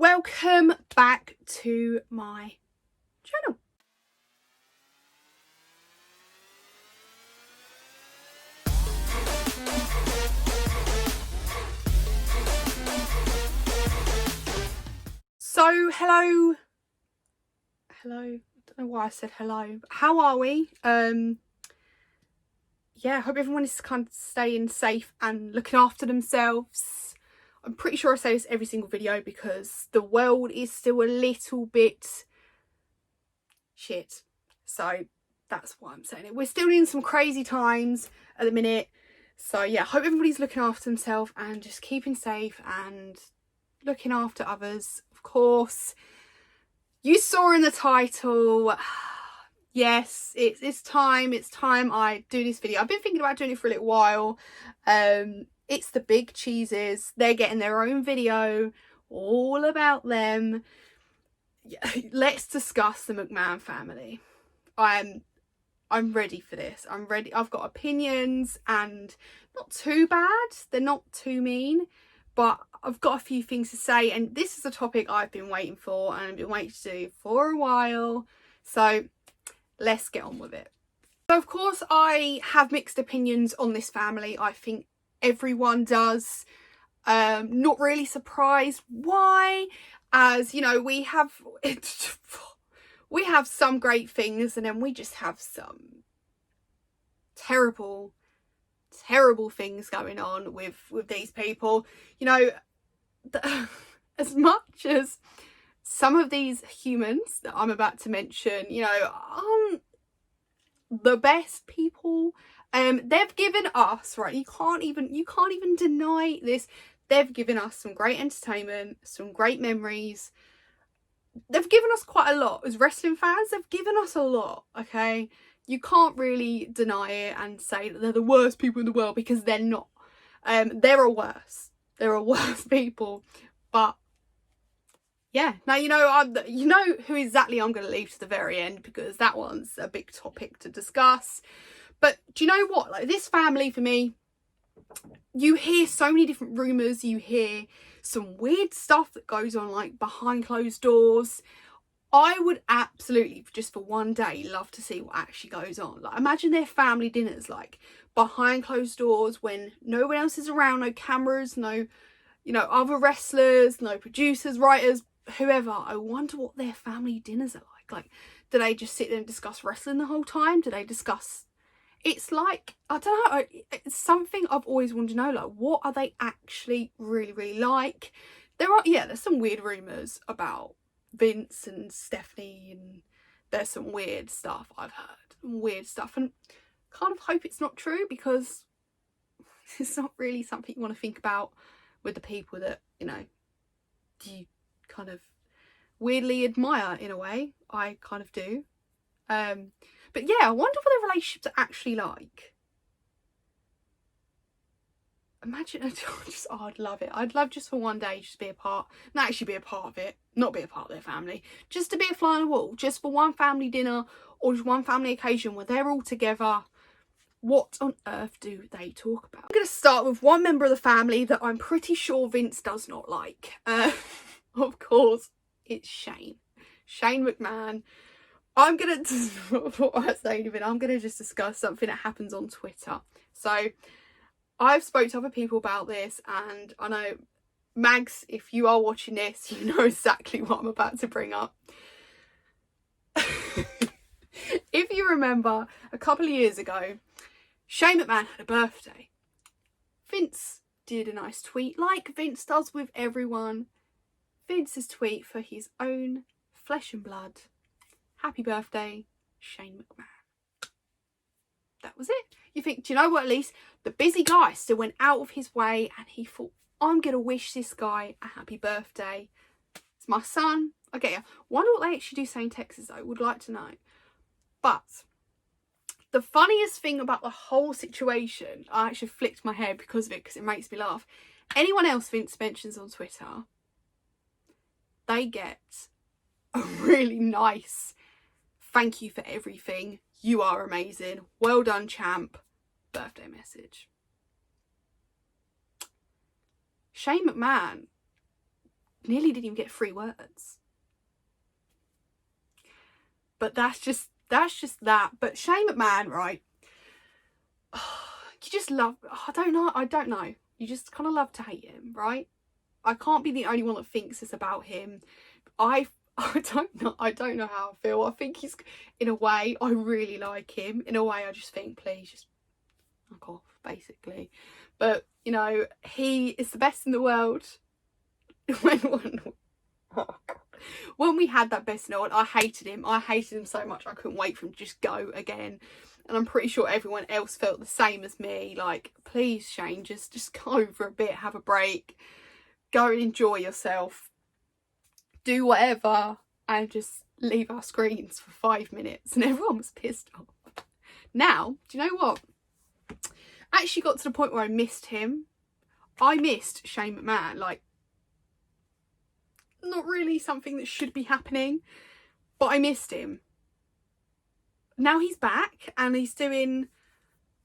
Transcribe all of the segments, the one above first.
welcome back to my channel. So hello, I don't know why I said hello, but how are we? Yeah, I hope everyone is kind of staying safe and looking after themselves. I'm pretty sure I say this every single video because the world is still a little bit shit. So that's why I'm saying it. We're still in some crazy times at the minute. So yeah, I hope everybody's looking after themselves and just keeping safe and looking after others. Of course, you saw in the title, yes, it's time I do this video. I've been thinking about doing it for a little while. It's the big cheeses. They're getting their own video all about them. Yeah, let's discuss the McMahon family. I'm ready for this. I'm ready. I've got opinions, and not too bad. They're not too mean, but I've got a few things to say, and this is a topic I've been waiting for and I've been waiting to do for a while. So let's get on with it. So of course I have mixed opinions on this family. I think everyone does. Not really surprised why, as you know, we have some great things and then we just have some terrible things going on with these people. You know, as much as some of these humans that I'm about to mention, you know, aren't the best people. They've given us, right, you can't even deny this, they've given us some great entertainment, some great memories. They've given us quite a lot as wrestling fans. They've given us a lot, okay? You can't really deny it and say that they're the worst people in the world, because they're not. There are worse people, but yeah. Now you know who exactly I'm going to leave to the very end, because that one's a big topic to discuss. But do you know what? Like, this family, for me, you hear so many different rumours. You hear some weird stuff that goes on, like, behind closed doors. I would absolutely, just for one day, love to see what actually goes on. Like, imagine their family dinners, like, behind closed doors, when no one else is around, no cameras, no, you know, other wrestlers, no producers, writers, whoever. I wonder what their family dinners are like. Like, do they just sit there and discuss wrestling the whole time? Do they discuss... It's like, I don't know, it's something I've always wanted to know, like, what are they actually really like? There's some weird rumours about Vince and Stephanie, and there's some weird stuff I've heard, and kind of hope it's not true, because it's not really something you want to think about with the people that, you know, you kind of weirdly admire in a way. I kind of do. But yeah, I wonder what their relationships are actually like. Imagine, I'd love it. I'd love just for one day just be a part, not actually be a part of it, not be a part of their family, just to be a fly on the wall, just for one family dinner or just one family occasion where they're all together. What on earth do they talk about? I'm going to start with one member of the family that I'm pretty sure Vince does not like. Of course, it's Shane McMahon. I'm going to just discuss something that happens on Twitter. So I've spoke to other people about this, and I know, Mags, if you are watching this, you know exactly what I'm about to bring up. If you remember, a couple of years ago, Shane McMahon had a birthday. Vince did a nice tweet, like Vince does with everyone. Vince's tweet for his own flesh and blood. Happy birthday, Shane McMahon. That was it. You think, do you know what, at least the busy guy still went out of his way and he thought, I'm going to wish this guy a happy birthday. It's my son. I get you. Wonder what they actually do say in Texas, though. Would like to know. But the funniest thing about the whole situation, I actually flicked my hair because of it, because it makes me laugh. Anyone else Vince mentions on Twitter, they get a really nice thank you for everything, you are amazing, well done champ, birthday message. Shane McMahon nearly didn't even get 3 words. But that's just that. But Shane McMahon, right? You just love, I don't know. You just kind of love to hate him, right? I can't be the only one that thinks this about him. I don't know how I feel. I think he's, in a way, I really like him. In a way, I just think, please, just fuck off, basically. But, you know, he is the best in the world. When we had that best in the world, I hated him. I hated him so much. I couldn't wait for him to just go again. And I'm pretty sure everyone else felt the same as me. Like, please, Shane, just go for a bit, have a break, go and enjoy yourself, do whatever, and just leave our screens for 5 minutes. And everyone was pissed off. Now, do you know what? I actually got to the point where I missed him. I missed Shane McMahon. Like, not really something that should be happening, but I missed him. Now he's back and he's doing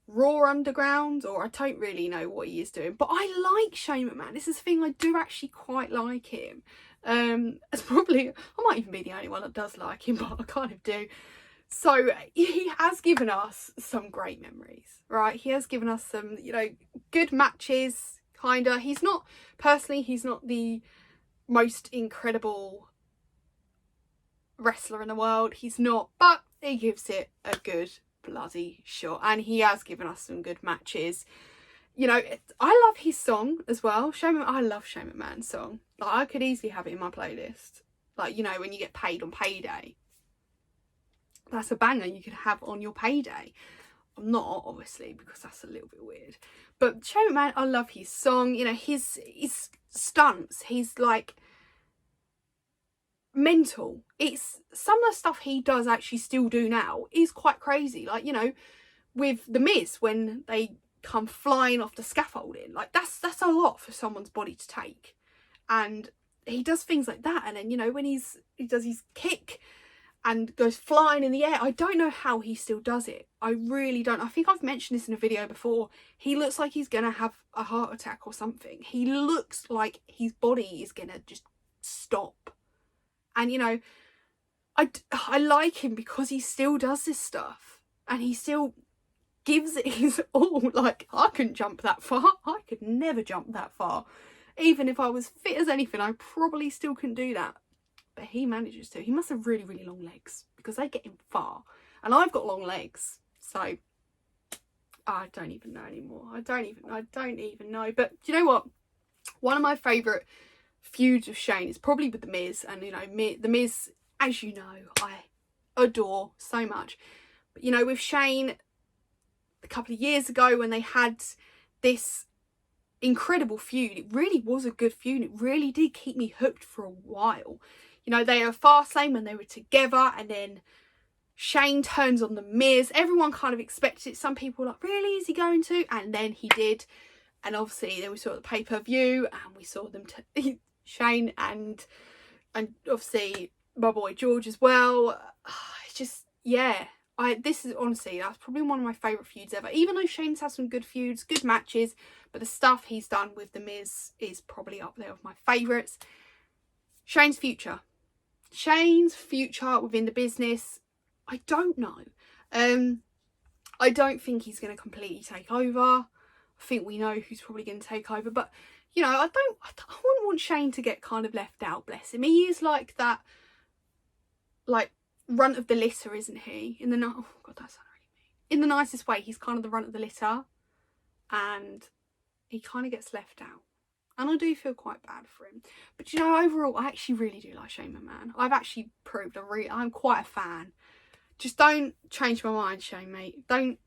Raw Underground, or I don't really know what he is doing, but I like Shane McMahon. This is the thing, I do actually quite like him. It's probably, I might even be the only one that does like him, but I kind of do. So he has given us some great memories, right? He has given us some, you know, good matches, kinda. He's not the most incredible wrestler in the world. He's not, but he gives it a good bloody shot, and he has given us some good matches. You know, I love his song as well. I love Shane McMahon's song. Like, I could easily have it in my playlist. Like, you know, when you get paid on payday, that's a banger you could have on your payday. I'm not, obviously, because that's a little bit weird. But Shane McMahon, I love his song. You know, his stunts, he's like mental. It's some of the stuff he does actually still do now is quite crazy. Like, you know, with The Miz, when they come flying off the scaffolding, like that's a lot for someone's body to take. And he does things like that. And then, you know, when he does his kick and goes flying in the air, I don't know how he still does it. I really don't. I think I've mentioned this in a video before. He looks like he's gonna have a heart attack or something. He looks like his body is gonna just stop. And, you know, I like him because he still does this stuff. And he still gives it his all. Like, I couldn't jump that far. I could never jump that far. Even if I was fit as anything, I probably still couldn't do that. But he manages to. He must have really, really long legs, because they get him far. And I've got long legs. So, I don't even know anymore. I don't even know. But do you know what? One of my favourite feuds with Shane is probably with The Miz. And, you know, The Miz, as you know, I adore so much. But, you know, with Shane, a couple of years ago when they had this incredible feud, it really was a good feud. It really did keep me hooked for a while. You know, they were Fastlane when they were together, and then Shane turns on The Miz. Everyone kind of expected it. Some people were like, really, is he going to? And then he did. And obviously then we saw the pay-per-view, and we saw them, Shane and obviously my boy George as well. It's just, yeah. This is honestly, that's probably one of my favourite feuds ever. Even though Shane's had some good feuds, good matches, but the stuff he's done with The Miz is probably up there with my favourites. Shane's future within the business, I don't know. I don't think he's going to completely take over. I think we know who's probably going to take over, but you know, I wouldn't want Shane to get kind of left out. Bless him. He is like that, like, runt of the litter, isn't he? Oh god, that sounded really mean. In the nicest way, he's kind of the runt of the litter, and he kind of gets left out. And I do feel quite bad for him. But you know, overall, I actually really do like Shane McMahon. I've actually proved I'm quite a fan. Just don't change my mind, Shane, mate. Don't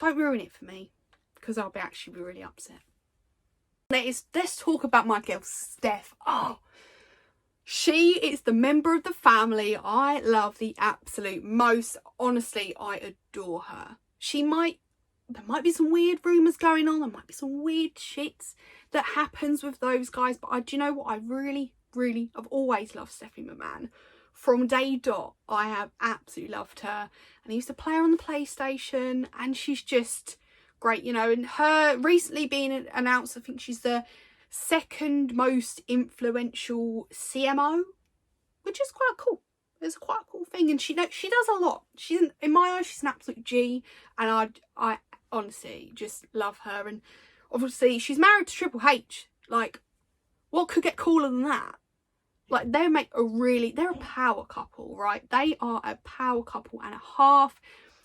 ruin it for me, because I'll actually be really upset. Let's talk about my girl Steph. Oh, she is the member of the family I love the absolute most. Honestly, I adore her. There might be some weird rumours going on. There might be some weird shit that happens with those guys. But do you know what? I really, really, I've always loved Stephanie McMahon. From day dot, I have absolutely loved her. And I used to play her on the PlayStation. And she's just great, you know. And her recently being announced, I think she's the second most influential CMO, which is quite cool. It's quite a cool thing, and she does a lot. In my eyes, she's an absolute G, and I honestly just love her. And obviously, she's married to Triple H. Like, what could get cooler than that? Like, they're a power couple, right? They are a power couple and a half.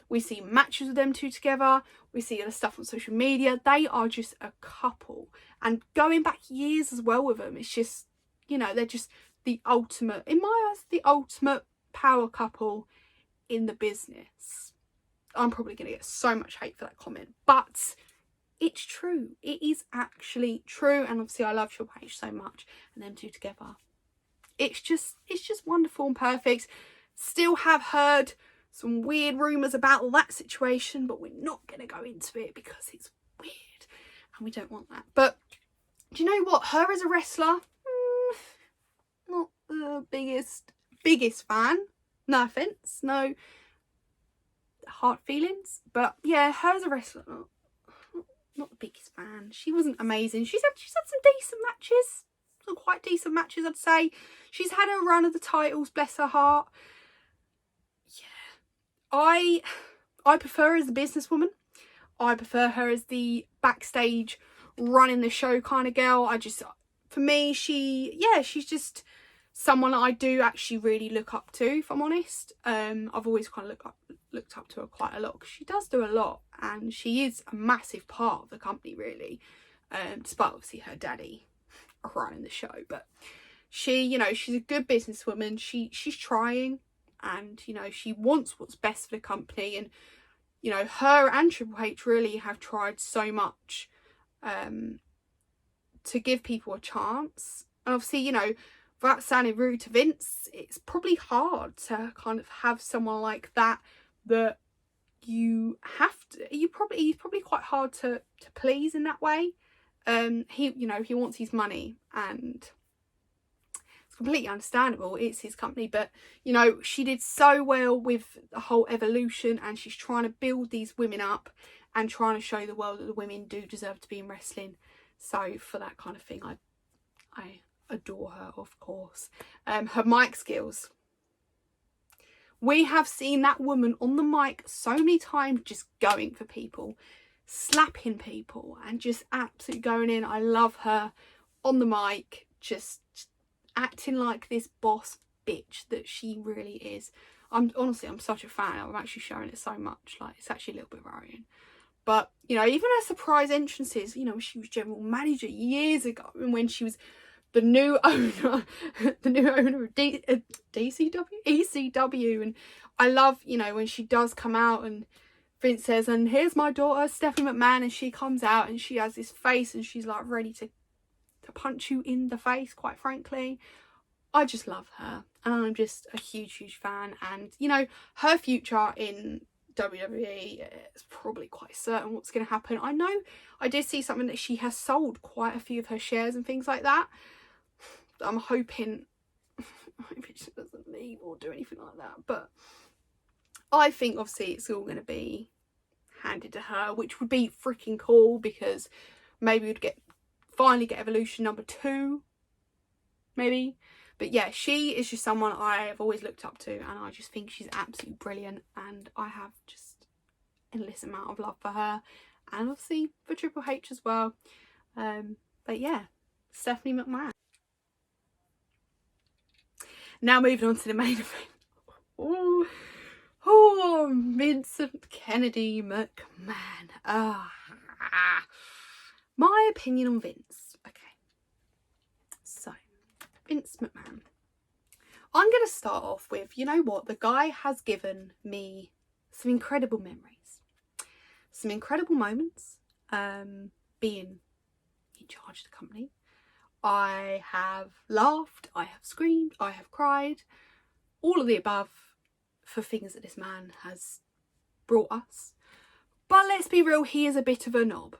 We see matches with them two together. We see other stuff on social media. They are just a couple, and going back years as well with them. It's just, you know, they're just the ultimate, in my eyes, the ultimate power couple in the business. I'm probably going to get so much hate for that comment, but it's true. It is actually true. And obviously I love Triple H so much, and them two together, it's just wonderful and perfect. Still have heard some weird rumours about that situation, but we're not going to go into it because it's weird and we don't want that. But do you know what? Her as a wrestler, not the biggest fan. No offence, no hard feelings, but yeah, her as a wrestler, not the biggest fan. She wasn't amazing. She's had some decent matches, some quite decent matches, I'd say. She's had a run of the titles, bless her heart. Yeah, I prefer her as a businesswoman. I prefer her as the backstage running the show kind of girl. For me, she's just someone I do actually really look up to, if I'm honest. I've always kind of looked up to her quite a lot, because she does do a lot, and she is a massive part of the company, really, despite obviously her daddy running the show. But she's a good businesswoman. She's trying, and she wants what's best for the company, and her and Triple H really have tried so much to give people a chance. And obviously, without sounding rude to Vince, it's probably hard to kind of have someone like that you have to, he's probably quite hard to please in that way. He wants his money, and it's completely understandable. It's his company, but she did so well with the whole Evolution, and she's trying to build these women up and trying to show the world that the women do deserve to be in wrestling. So for that kind of thing, I adore her, of course. Her mic skills. We have seen that woman on the mic so many times, just going for people, slapping people, and just absolutely going in. I love her on the mic, just acting like this boss bitch that she really is. I'm such a fan. I'm actually showing it so much. Like, it's actually a little bit worrying. But, even her surprise entrances, she was general manager years ago, and when she was the new owner of ECW, and I love, when she does come out and Vince says, and here's my daughter, Stephanie McMahon, and she comes out and she has this face and she's like ready to punch you in the face, quite frankly. I just love her, and I'm just a huge fan, and her future in WWE, it's probably quite certain what's going to happen. I know I did see something that she has sold quite a few of her shares and things like that. I'm hoping she doesn't leave or do anything like that, but I think obviously it's all going to be handed to her, which would be freaking cool, because maybe we'd finally get Evolution number 2, maybe. But yeah, she is just someone I have always looked up to, and I just think she's absolutely brilliant, and I have just endless amount of love for her, and obviously for Triple H as well. But yeah, Stephanie McMahon. Now moving on to the main event. Oh, Vincent Kennedy McMahon. My opinion on Vince. Okay. So, Vince McMahon. I'm going to start off with, the guy has given me some incredible memories. Some incredible moments, being in charge of the company. I have laughed, I have screamed, I have cried, all of the above for things that this man has brought us. But let's be real, he is a bit of a knob.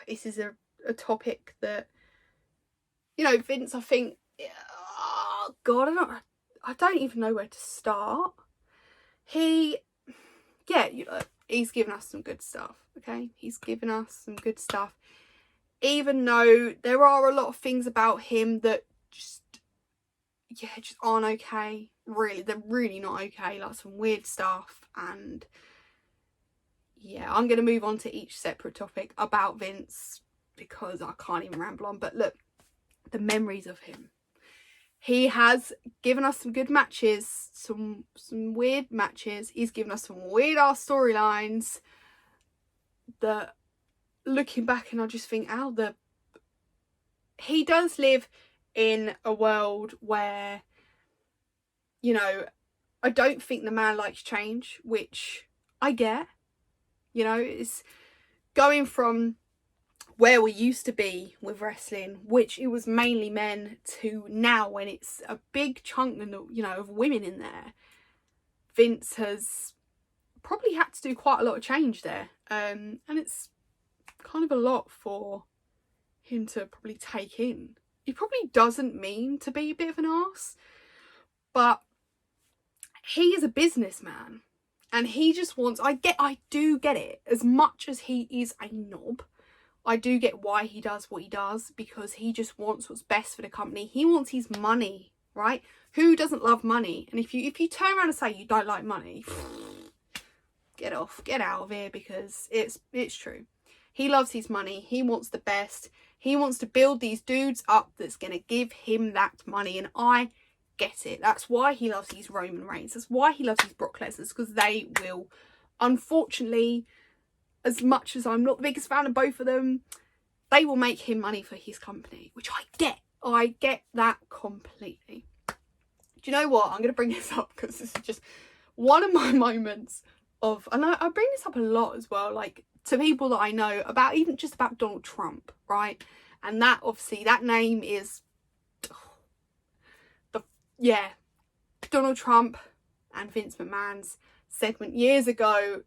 This is a topic that, Vince, I think, oh God, I don't even know where to start. He's given us some good stuff, okay? He's given us some good stuff. even though there are a lot of things about him that just aren't okay. Really, they're really not okay. Like some weird stuff. And yeah, I'm going to move on to each separate topic about Vince because I can't even ramble on. But look, the memories of him. He has given us some good matches, some weird matches. He's given us some weird ass storylines that, looking back, and I just think, he does live in a world where, you know, I don't think the man likes change, which I get. You know, it's going from where we used to be with wrestling, which it was mainly men, to now when it's a big chunk, you know, of women in there. Vince has probably had to do quite a lot of change there, and it's kind of a lot for him to probably take in. He probably doesn't mean to be a bit of an arse, but he is a businessman, and he just wants, I do get it, as much as he is a knob, I do get why he does what he does, because he just wants what's best for the company. He wants his money, right? Who doesn't love money? And if you turn around and say you don't like money, get out of here, because it's true. He loves his money. He wants the best. He wants to build these dudes up that's going to give him that money, and I get it. That's why he loves his Roman Reigns. That's why he loves his Brock Lesnar's, because they will, unfortunately, as much as I'm not the biggest fan of both of them, they will make him money for his company, which I get. I get that completely. Do you know what? I'm going to bring this up because this is just one of my moments of, and I bring this up a lot as well, like to people that I know, about even just about Donald Trump, right? And that, obviously, that name is Donald Trump and Vince McMahon's segment years ago,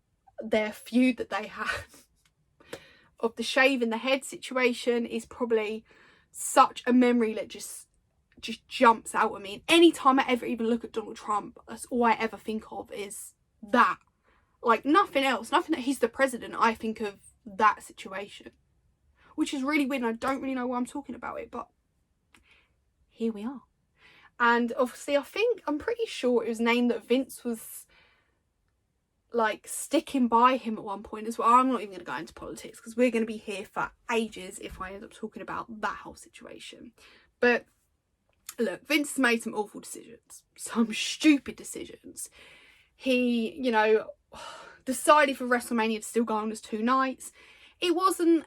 their feud that they had of the shave in the head situation is probably such a memory that just jumps out at me. And anytime I ever even look at Donald Trump, that's all I ever think of is that. Like, nothing else, nothing that he's the president, I think of that situation. Which is really weird, and I don't really know why I'm talking about it, but here we are. And obviously, I'm pretty sure it was named that Vince was, like, sticking by him at one point as well. I'm not even going to go into politics because we're going to be here for ages if I end up talking about that whole situation. But look, Vince has made some awful decisions, some stupid decisions. He, you know, decided for WrestleMania to still go on as 2 nights. It wasn't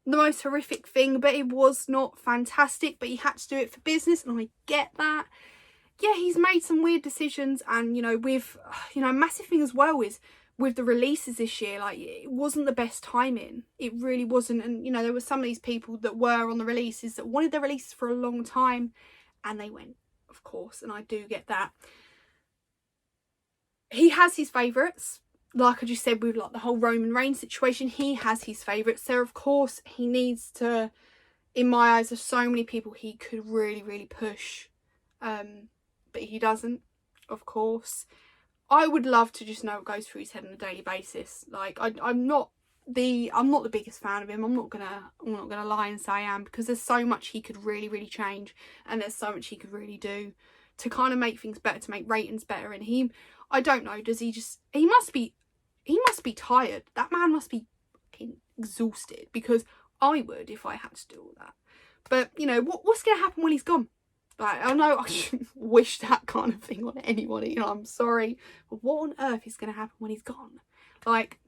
the most horrific thing, but it was not fantastic, but he had to do it for business, and I get that. Yeah, he's made some weird decisions, and, you know, with, you know, a massive thing as well is with the releases this year, like, it wasn't the best timing. It really wasn't. And, you know, there were some of these people that were on the releases that wanted their releases for a long time, and they went, of course, and I do get that. He has his favourites. Like I just said, with like the whole Roman Reigns situation, he has his favourites. So, of course, he needs to, in my eyes, there's so many people he could really, really push. But he doesn't, of course. I would love to just know what goes through his head on a daily basis. Like, I'm not the biggest fan of him. I'm not gonna lie and say I am, because there's so much he could really, really change, and there's so much he could really do to kind of make things better, to make ratings better. And I don't know, he must be tired. That man must be fucking exhausted, because I would if I had to do all that. But, you know, what's going to happen when he's gone? Like, I know I shouldn't wish that kind of thing on anybody, you know, I'm sorry. But what on earth is going to happen when he's gone? Like,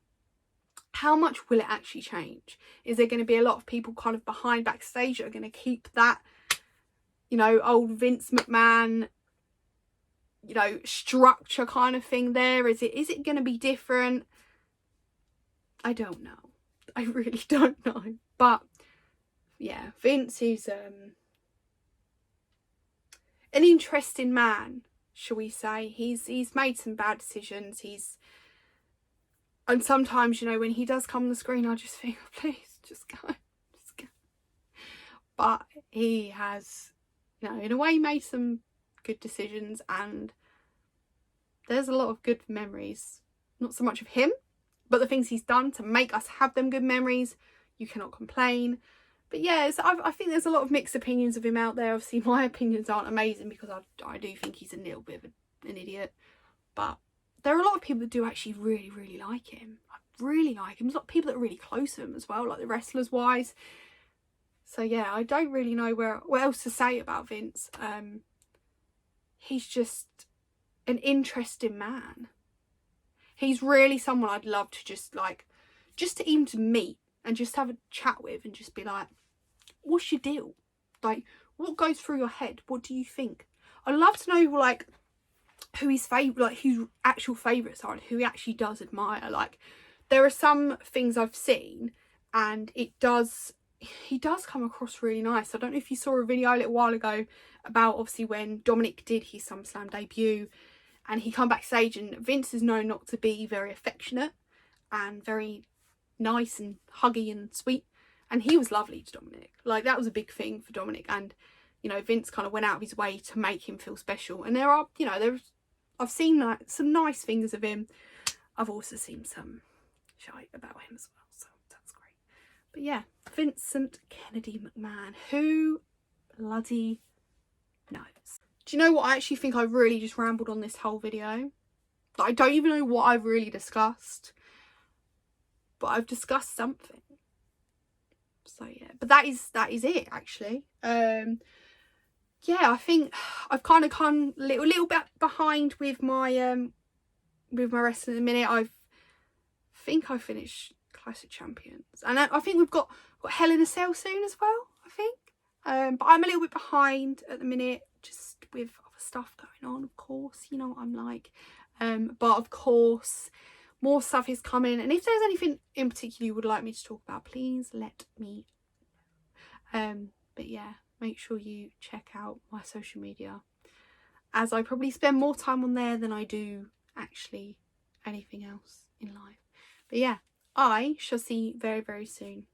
how much will it actually change? Is there going to be a lot of people kind of behind backstage that are going to keep that, you know, old Vince McMahon, you know, structure kind of thing there? Is it going to be different? I don't know. I really don't know. But yeah, Vince is an interesting man, shall we say. He's made some bad decisions. And sometimes, you know, when he does come on the screen, I just think, oh, please, just go. But he has, you know, in a way made some good decisions, and there's a lot of good memories. Not so much of him, but the things he's done to make us have them good memories. You cannot complain. But yeah, I think there's a lot of mixed opinions of him out there. Obviously my opinions aren't amazing because I do think he's a little bit of an idiot, but there are a lot of people that do actually really, really like him. I really like him. There's a lot of people that are really close to him as well, like the wrestlers wise. So yeah, I don't really know what else to say about Vince. He's just an interesting man. He's really someone I'd love to just to even to meet and just have a chat with and just be like, what's your deal? Like, what goes through your head? What do you think? I'd love to know, like, who his whose actual favourites are and who he actually does admire. Like, there are some things I've seen and he does come across really nice. I don't know if you saw a video a little while ago about obviously when Dominic did his SummerSlam debut and he come backstage, and Vince is known not to be very affectionate and very nice and huggy and sweet, and he was lovely to Dominic. Like, that was a big thing for Dominic, and you know, Vince kind of went out of his way to make him feel special. And I've seen like some nice things of him. I've also seen some shite about him as well, so that's great. But yeah, Vincent Kennedy McMahon, who bloody knows? Do you know what? I actually think I really just rambled on this whole video. Like, I don't even know what I've really discussed, but I've discussed something. So yeah, but that is it actually. Yeah, I think I've kind of come a little bit behind with my wrestling at the minute. I think I finished Classic Champions, and I think we've got Hell in a Cell soon as well, I think. But I'm a little bit behind at the minute, just with other stuff going on, of course. You know what I'm like. But of course, more stuff is coming, and if there's anything in particular you would like me to talk about, please let me know. But yeah, make sure you check out my social media, as I probably spend more time on there than I do actually anything else in life. But yeah, I shall see you very, very soon.